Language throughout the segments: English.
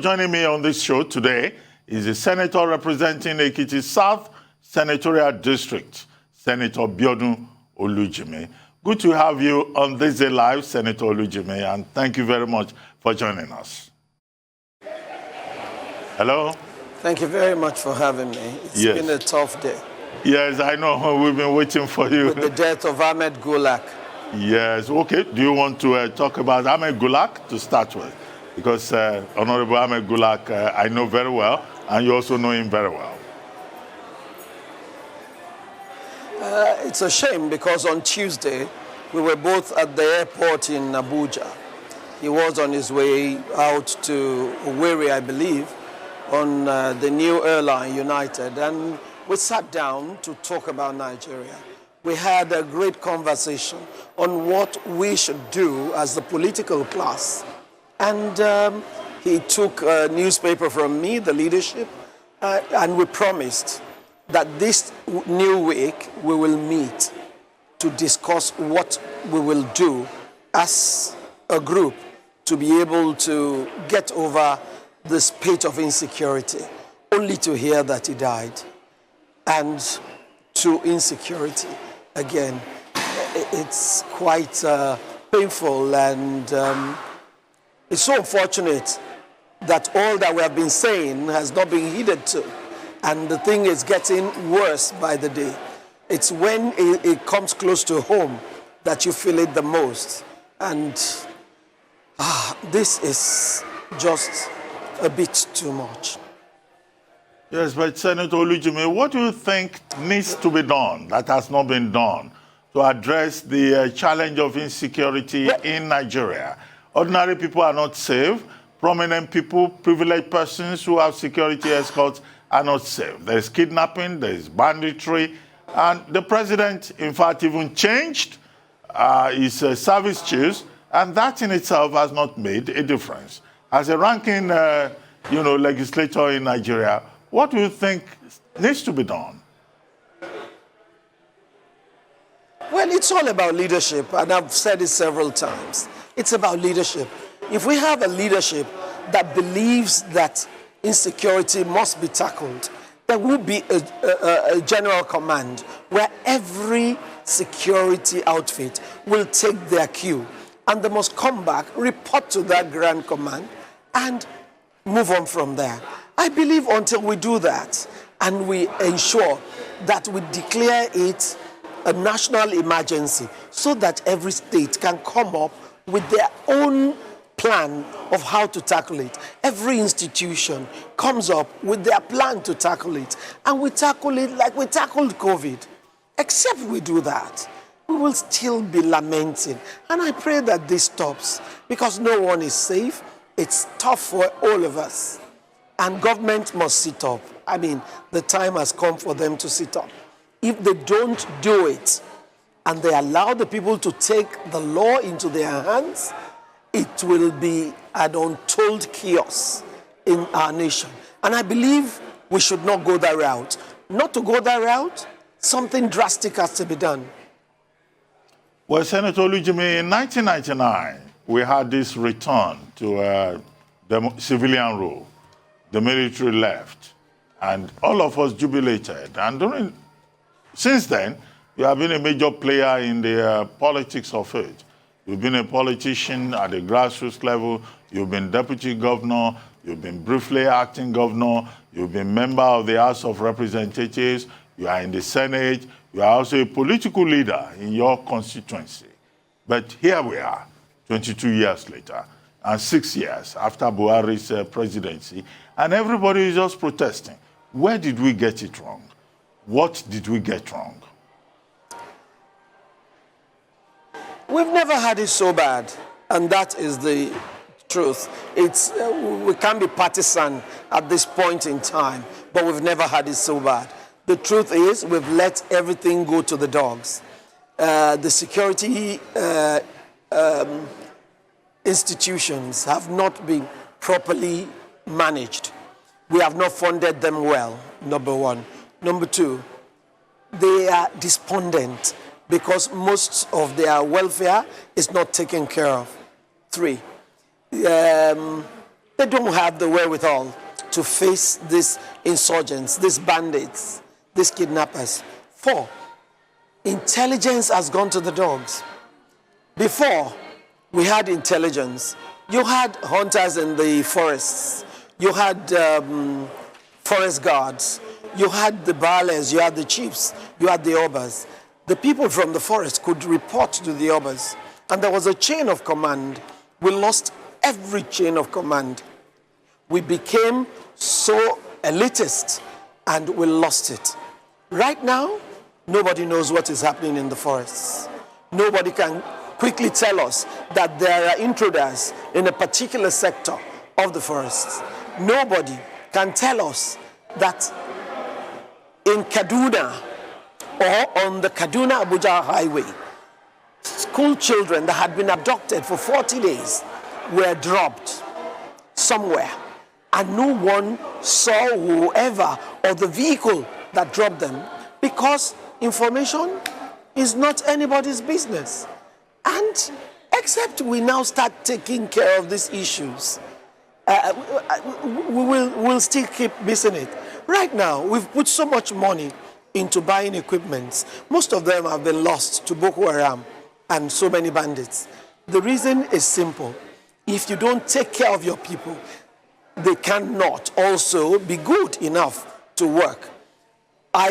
Joining me on this show today is the senator representing EKITI South Senatorial District, Senator Biodun Olujimi. Good to have you on THISDAY Live, Senator Olujimi, and thank you very much for joining us. Hello? Thank you very much for having me. It's been a tough day. Yes, I know. We've been waiting for you. With the death of Ahmed Gulak. Yes, okay. Do you want to talk about Ahmed Gulak to start with? Because Honorable Ahmed Gulak, I know very well, and you also know him very well. It's a shame because on Tuesday, we were both at the airport in Abuja. He was on his way out to Owerri, I believe, on the new airline, United, and we sat down to talk about Nigeria. We had a great conversation on what we should do as the political class. And he took a newspaper from me, the leadership, and we promised that this new week we will meet to discuss what we will do as a group to be able to get over the spate of insecurity, only to hear that he died. And to insecurity, again, it's quite painful, and it's so unfortunate that all that we have been saying has not been heeded to. And the thing is getting worse by the day. It's when it comes close to home that you feel it the most. And this is just a bit too much. Yes, but Senator Olujimi, what do you think needs to be done that has not been done to address the challenge of insecurity in Nigeria? Ordinary people are not safe. Prominent people, privileged persons who have security escorts are not safe. There's kidnapping, there's banditry, and the president, in fact, even changed his service chiefs, and that in itself has not made a difference. As a ranking, legislator in Nigeria, what do you think needs to be done? Well, it's all about leadership, and I've said it several times. It's about leadership. If we have a leadership that believes that insecurity must be tackled, there will be a general command where every security outfit will take their cue, and they must come back, report to that grand command, and move on from there. I believe until we do that, and we ensure that we declare it a national emergency so that every state can come up with their own plan of how to tackle it. Every institution comes up with their plan to tackle it, and we tackle it like we tackled COVID. Except we do that, we will still be lamenting. And I pray that this stops, because no one is safe. It's tough for all of us. And government must sit up. I mean, the time has come for them to sit up. If they don't do it, and they allow the people to take the law into their hands, it will be an untold chaos in our nation. And I believe we should not go that route. Not to go that route, something drastic has to be done. Well, Senator Olujimi, in 1999, we had this return to the civilian rule. The military left, and all of us jubilated. And since then, you have been a major player in the politics of it. You've been a politician at the grassroots level. You've been deputy governor. You've been briefly acting governor. You've been member of the House of Representatives. You are in the Senate. You are also a political leader in your constituency. But here we are, 22 years later, and 6 years after Buhari's presidency, and everybody is just protesting. Where did we get it wrong? What did we get wrong? We've never had it so bad, and that is the truth. We can't be partisan at this point in time, but we've never had it so bad. The truth is we've let everything go to the dogs. The security institutions have not been properly managed. We have not funded them well, number one. Number two, they are despondent because most of their welfare is not taken care of. Three, They don't have the wherewithal to face these insurgents, these bandits, these kidnappers. 4, intelligence has gone to the dogs. Before we had intelligence, you had hunters in the forests, you had forest guards, you had the baales, you had the chiefs, you had the obas. The people from the forest could report to the obas, and there was a chain of command. We lost every chain of command. We became so elitist, and we lost it. Right now, nobody knows what is happening in the forests. Nobody can quickly tell us that there are intruders in a particular sector of the forests. Nobody can tell us that in Kaduna or on the Kaduna-Abuja highway, school children that had been abducted for 40 days were dropped somewhere, and no one saw whoever or the vehicle that dropped them, because information is not anybody's business. And except we now start taking care of these issues, we'll still keep missing it. Right now, we've put so much money into buying equipment. Most of them have been lost to Boko Haram and so many bandits. The reason is simple. If you don't take care of your people, they cannot also be good enough to work. I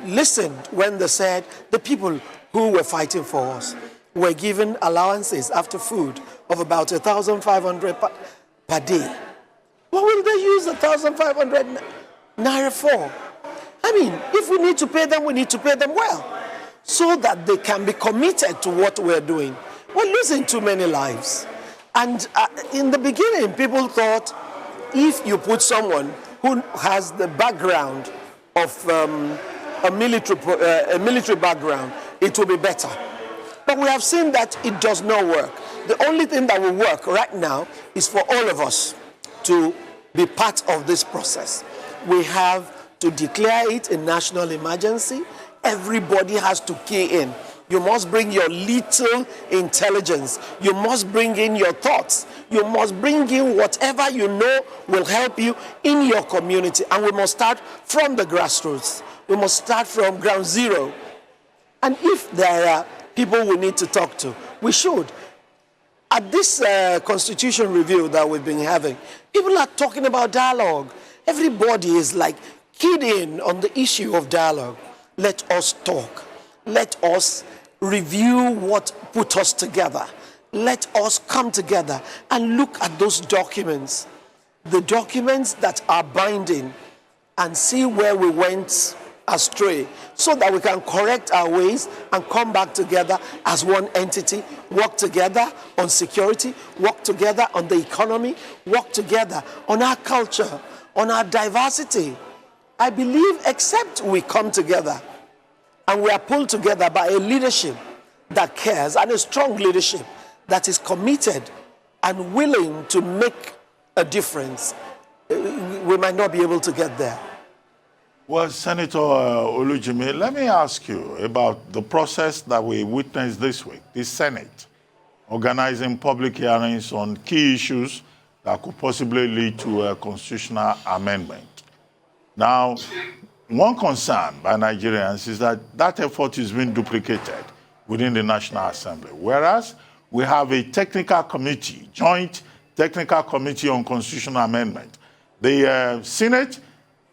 listened when they said the people who were fighting for us were given allowances after food of about 1,500 per day. What will they use 1,500 naira for? I mean, if we need to pay them, we need to pay them well, so that they can be committed to what we're doing. We're losing too many lives. And in the beginning, people thought if you put someone who has the background of a military background, it will be better. But we have seen that it does not work. The only thing that will work right now is for all of us to be part of this process. We have to declare it a national emergency. Everybody has to key in. You must bring your little intelligence. You must bring in your thoughts. You must bring in whatever you know will help you in your community. And we must start from the grassroots. We must start from ground zero. And if there are people we need to talk to, we should. At this constitution review that we've been having, people are talking about dialogue. Everybody is like keyed in on the issue of dialogue. Let us talk. Let us review what put us together. Let us come together and look at those documents, the documents that are binding, and see where we went astray, so that we can correct our ways and come back together as one entity, work together on security, work together on the economy, work together on our culture, on our diversity. I believe except we come together and we are pulled together by a leadership that cares, and a strong leadership that is committed and willing to make a difference, we might not be able to get there. Well, Senator Olujimi, let me ask you about the process that we witnessed this week, the Senate organizing public hearings on key issues that could possibly lead to a constitutional amendment. Now, one concern by Nigerians is that that effort is being duplicated within the National Assembly, whereas we have a technical committee, joint technical committee on constitutional amendment. The Senate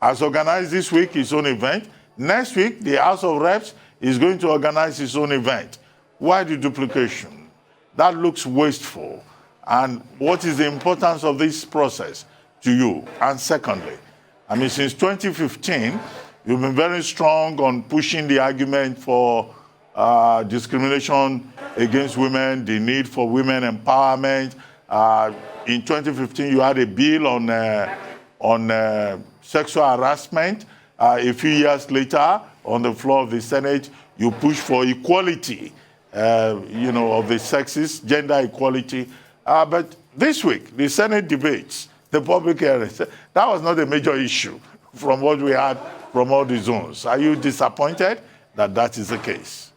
has organized this week its own event. Next week, the House of Reps is going to organize its own event. Why the duplication? That looks wasteful. And what is the importance of this process to you? And secondly, I mean, since 2015, you've been very strong on pushing the argument for discrimination against women, the need for women empowerment. In 2015, you had a bill on sexual harassment. A few years later, on the floor of the Senate, you pushed for equality, of the sexes, gender equality. But this week, the Senate debates, the public hearings, that was not a major issue from what we had from all the zones. Are you disappointed that that is the case?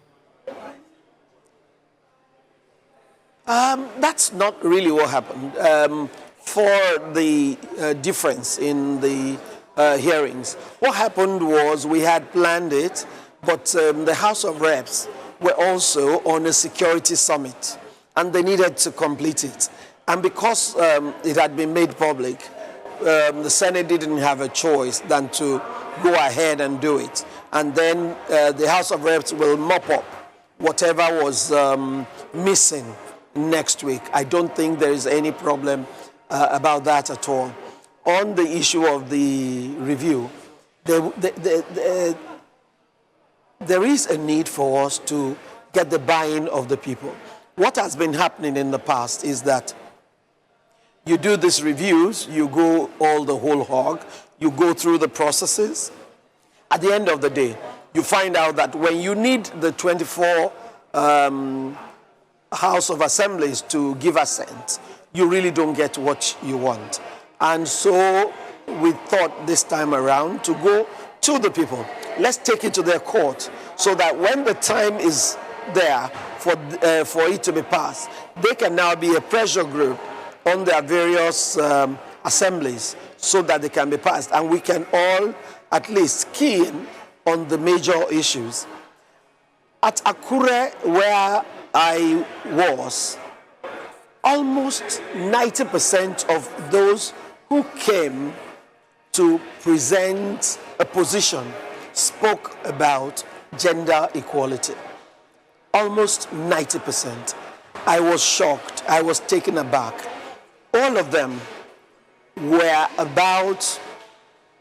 That's not really what happened. for the difference in the hearings. What happened was we had planned it, but the House of Reps were also on a security summit, and they needed to complete it. And because it had been made public, the Senate didn't have a choice than to go ahead and do it. And then the House of Reps will mop up whatever was missing next week. I don't think there is any problem about that at all. On the issue of the review, there is a need for us to get the buy-in of the people. What has been happening in the past is that you do these reviews, you go all the whole hog, you go through the processes. At the end of the day, you find out that when you need the 24 House of Assemblies to give assent, you really don't get what you want. And so we thought this time around to go to the people. Let's take it to their court so that when the time is there for it to be passed, they can now be a pressure group on their various assemblies so that they can be passed. And we can all at least key in on the major issues. At Akure, where I was, almost 90% of those who came to present a position spoke about gender equality. Almost 90%. I was shocked. I was taken aback. All of them were about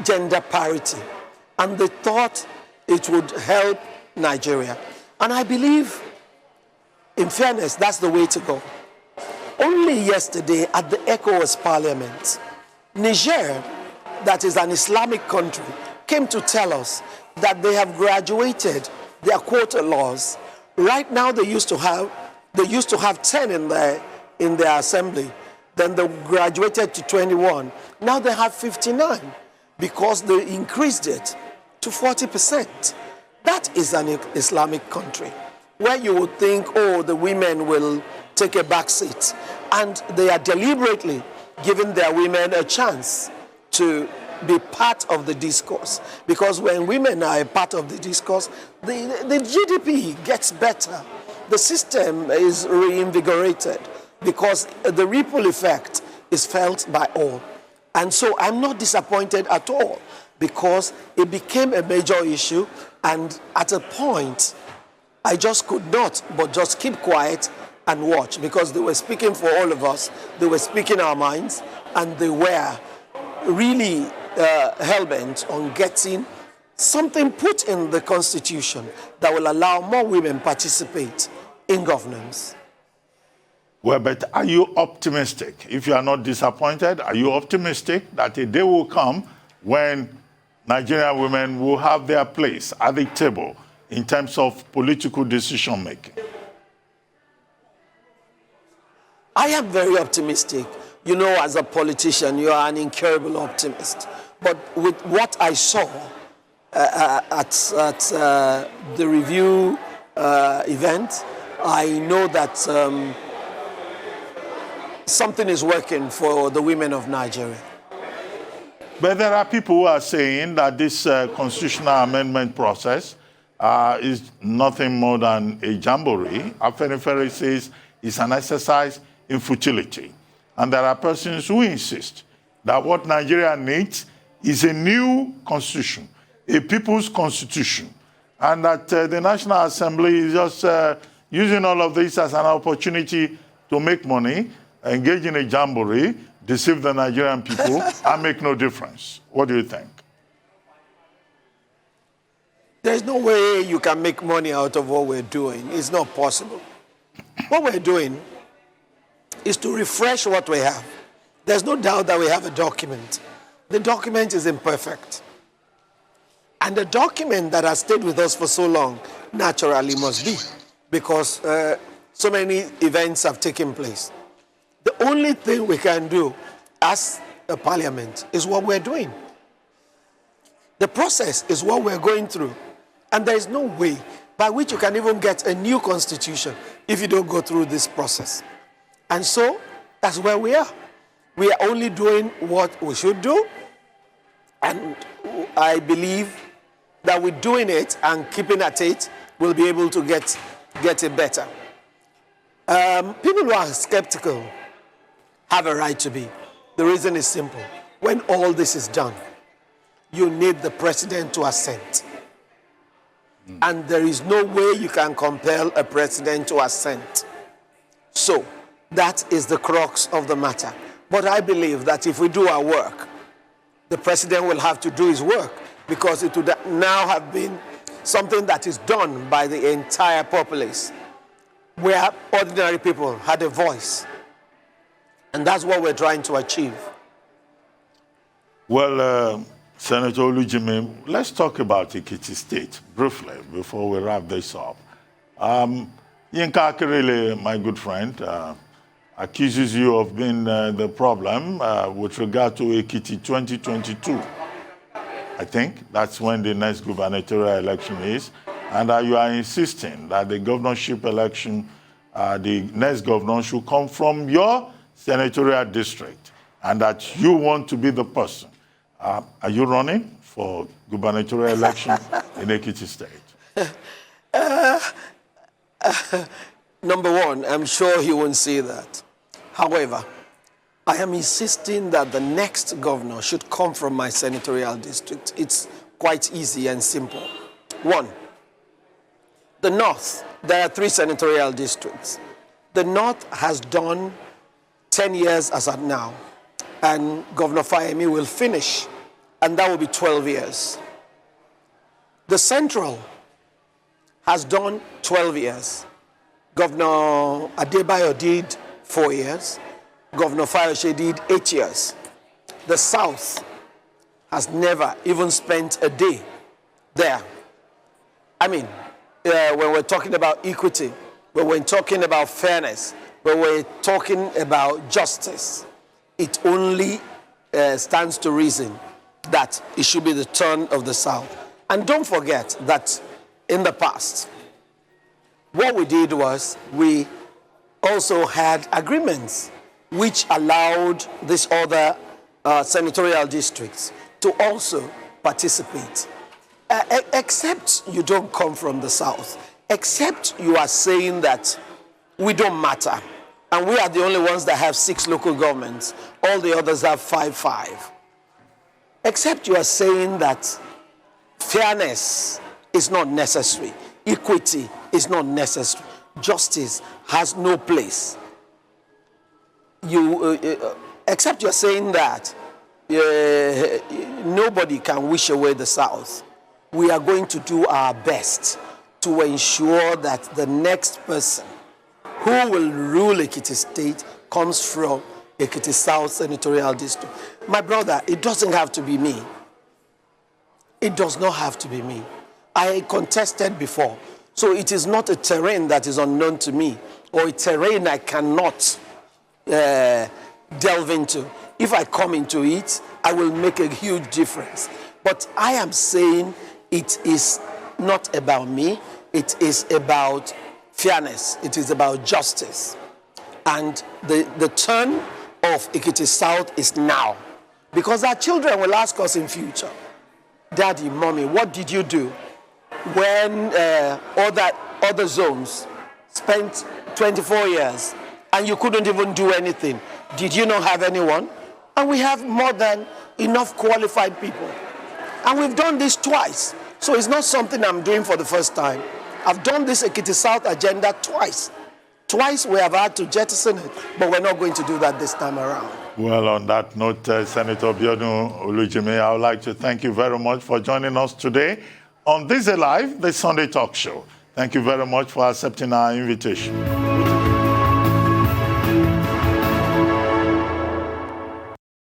gender parity, and they thought it would help Nigeria. And I believe, in fairness, that's the way to go. Only yesterday at the ECOWAS Parliament, Niger, that is an Islamic country, came to tell us that they have graduated their quota laws. Right now they used to have 10 in their assembly. Then they graduated to 21. Now they have 59 because they increased it to 40%. That is an Islamic country where you would think, oh, the women will take a back seat. And they are deliberately giving their women a chance to be part of the discourse. Because when women are a part of the discourse, the GDP gets better. The system is reinvigorated because the ripple effect is felt by all. And so I'm not disappointed at all because it became a major issue, and at a point, I just could not but just keep quiet and watch because they were speaking for all of us, they were speaking our minds, and they were really hell-bent on getting something put in the Constitution that will allow more women participate in governance. Well, but are you optimistic? If you are not disappointed, are you optimistic that a day will come when Nigerian women will have their place at the table in terms of political decision-making? I am very optimistic. You know, as a politician, you are an incurable optimist. But with what I saw at the review event, I know that something is working for the women of Nigeria. But there are people who are saying that this constitutional amendment process is nothing more than a jamboree. Afenifere says it's an exercise in futility. And there are persons who insist that what Nigeria needs is a new constitution, a people's constitution, and that the National Assembly is just using all of this as an opportunity to make money, engage in a jamboree, deceive the Nigerian people, and make no difference. What do you think? There's no way you can make money out of what we're doing. It's not possible. What we're doing is to refresh what we have. There's no doubt that we have a document. The document is imperfect. And the document that has stayed with us for so long naturally must be, because so many events have taken place. The only thing we can do as a parliament is what we're doing. The process is what we're going through. And there is no way by which you can even get a new constitution if you don't go through this process. And so that's where we are. We are only doing what we should do, and I believe that with doing it and keeping at it, we'll be able to get it better. People who are skeptical have a right to be. The reason is simple. When all this is done, you need the president to assent. And there is no way you can compel a president to assent. So that is the crux of the matter. But I believe that if we do our work, the president will have to do his work, because it would now have been something that is done by the entire populace, where ordinary people had a voice. And that's what we're trying to achieve. Well, Senator Olujimi, let's talk about EKITI State briefly before we wrap this up. Yinka Akirele, my good friend, accuses you of being the problem with regard to EKITI 2022. I think that's when the next gubernatorial election is. And you are insisting that the governorship election, the next governor should come from your senatorial district, and that you want to be the person. Are you running for gubernatorial election in EKITI State? Number one, I'm sure he won't say that. However, I am insisting that the next governor should come from my senatorial district. It's quite easy and simple. One, the North, there are 3 senatorial districts. The North has done 10 years as at now, and Governor Fayemi will finish, and that will be 12 years. The Central has done 12 years. Governor Adebayo did 4 years. Governor Fayose did 8 years. The South has never even spent a day there. I mean, when we're talking about equity, when we're talking about fairness, when we're talking about justice, it only stands to reason that it should be the turn of the South. And don't forget that in the past, what we did was we also had agreements which allowed these other senatorial districts to also participate. Except you don't come from the South, except you are saying that we don't matter, and we are the only ones that have 6 local governments, all the others have 5. Except you are saying that fairness is not necessary, equity is not necessary, justice has no place. Except you're saying that nobody can wish away the South. We are going to do our best to ensure that the next person who will rule EKITI State comes from EKITI South Senatorial District. My brother, it doesn't have to be me. It does not have to be me. I contested before, so it is not a terrain that is unknown to me, or a terrain I cannot delve into. If I come into it, I will make a huge difference. But I am saying it is not about me. It is about fairness. It is about justice. And the turn of EKITI South is now. Because our children will ask us in future, Daddy, Mommy, what did you do when other zones spent 24 years and you couldn't even do anything? Did you not have anyone? And we have more than enough qualified people. And we've done this twice. So it's not something I'm doing for the first time. I've done this EKITI South agenda twice. Twice we have had to jettison it, but we're not going to do that this time around. Well, on that note, Senator Biodun Olujimi, I would like to thank you very much for joining us today on THISDAY Live, the Sunday talk show. Thank you very much for accepting our invitation.